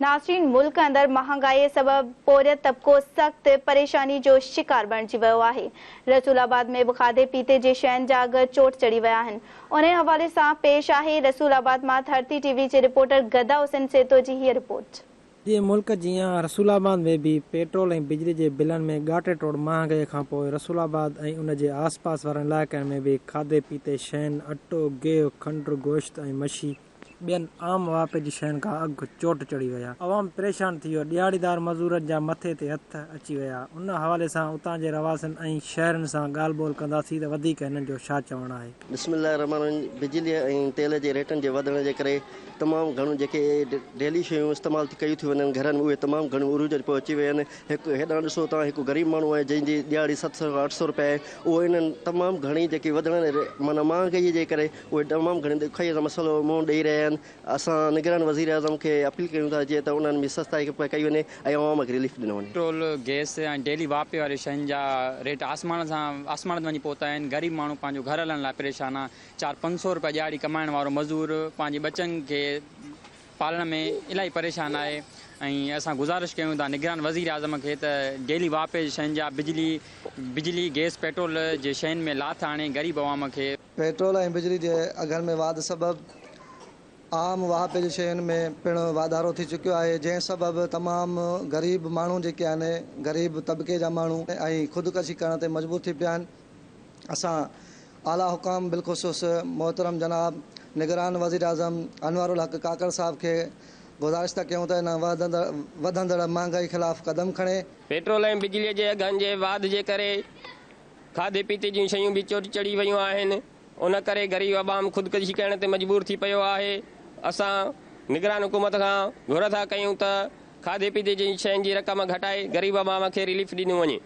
नाज़रीन, मुल्क अंदर महांगाई सबब पोरियत तबको सख्त परेशानी जो शिकार बणिजी वियो आहे। रसूलाबाद में खाधे पीते जे शयुनि जा अघ चोट चढ़ी विया आहिनि। उन हवाले सां पेश आहे रसूलाबाद मां धरती टीवी जे रिपोर्टर गदा हुसैन सेतो जी हीअ रिपोर्ट। जे मुल्क जियां रसूलाबाद में भी पेट्रोल ऐं बिजली जे बिलनि में गाटे टोड़ महांगाई खां पोइ रसूलाबाद ऐं उन जे आस पास वारनि इलाइक़नि में भी खाधे पीते शयुनि अटो गेहूं खंडु गोश्त ऐं मच्छी ॿियनि आम वापे जी शयुनि खां अघु चोट चढ़ी विया। अवाम परेशान थी वियो। ॾियारीदार मज़दूरनि जा मथे ते हथ अची विया। उन हवाले सां उतां जे रवासनि ऐं शहरनि सां ॻाल्हि ॿोल कंदासीं त वधीक हिननि जो छा चवणु आहे। बिस्मिल्लाहिर्रहमानिर्रहीम। बिजली ऐं तेल जे रेटनि जे वधण जे करे तमामु घणो जेके डेली शयूं इस्तेमालु कयूं थी वञनि घरनि में, उहे तमामु घणियूं उरूज पोइ अची विया आहिनि। हिकु हेॾां ॾिसो तव्हां, हिकु ग़रीब माण्हू आहे जंहिंजी ॾियारी 700-800 रुपए आहे, उहो इन्हनि तमामु घणी जेकी वधण माना महांगाई जे करे उहे तमामु घणी ॾुखियाई जो मसइलो मुंहुं ॾेई रहिया आहिनि। असां निगरान वज़ीर आज़म खे अपील कयूं था जीअं त उन्हनि में सस्ताई कई वञे ऐं अवाम खे रिलीफ ॾिनो वञे। पेट्रोल गैस ऐं डेली वापे वारी शयुनि जा रेट आसमान ते वञी पहुता आहिनि। ग़रीब माण्हू पंहिंजो घर हलण लाइ परेशान आहे। 400-500 रुपया ॾियारी कमाइण वारो मज़दूर पंहिंजे बच्चनि खे पालण में इलाही परेशान आहे। ऐं असां गुज़ारिश कयूं था निगरान वज़ीर आज़म खे त डेली वापे शयुनि जा बिजली गैस पेट्रोल जे शयुनि में लाथ आणे ग़रीब अवाम खे। पेट्रोल ऐं बिजली जे अघनि में वाध सबबु आम वापे जी शयुनि में पिणु वाधारो थी चुकियो आहे, जंहिं सबबु तमामु ग़रीब माण्हू जेके आहिनि, ग़रीब तबिके जा माण्हू ऐं ख़ुदकशी करण ते मजबूर थी पिया आहिनि। असां आला हुकाम बिलख़ुसूस मोहतरम जनाब निगरान वज़ीर आज़म अनवारुल हक़ काकड़ साहब खे गुज़ारिश था कयूं त हिन वधंदड़ महांगाई ख़िलाफ़ क़दम खणे। पेट्रोल ऐं बिजलीअ जे अघनि जे वाध जे करे खाधे पीते जूं शयूं बि चोट चढ़ी वियूं आहिनि। उन करे ग़रीब अवाम ख़ुदकशी करण ते मजबूर थी पियो आहे। असां निगरान हुकूमत खां घुर था कयूं त खाधे पीते जी शयुनि जी रक़म घटाए ग़रीब अवाम खे रिलीफ ॾिनो वञे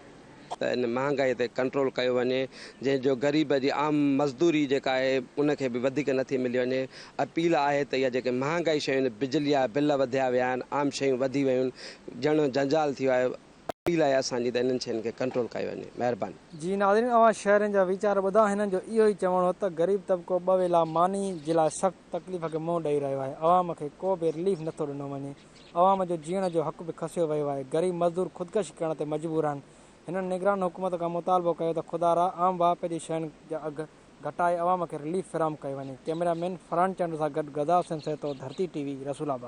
त इन महांगाई ते कंट्रोल कयो वञे, जंहिंजो ग़रीब जी आम मज़दूरी जेका आहे उनखे बि वधीक नथी मिली वञे। अपील आहे त इहा जेके महांगाई शयूं आहिनि, बिजली जा बिल वधिया विया आहिनि, आम शयूं वधी वियूं आहिनि, ॼण जंजाल थी वियो आहे। अपील आहे असांजी त इन्हनि शयुनि खे कंट्रोल कयो वञे। महिरबानी। जी नाज़रीन, अवां शहरनि जा वीचार ॿुधा। हिननि जो इहो ई चवणो हो त ग़रीब तबिको ॿ वेला मानी जे लाइ सख़्तु तकलीफ़ खे मुंहुं ॾेई रहियो आहे। अवाम खे को बि रिलीफ नथो ॾिनो वञे। अवाम जो जीअण जो हक़ बि खसियो वियो आहे। ग़रीब मज़दूर ख़ुदकशी करण ते मजबूर आहिनि। हिननि निगरान हुकूमत खां मुतालबो कयो त खुदारा आम वापे जी शयुनि जा अघ घटाए अवाम खे रिलीफ फ़राहम कयो वञे। कैमरामैन फरहान चंद सां गॾु गदा हुसैन सेतो, धरती टीवी, रसूलाबाद।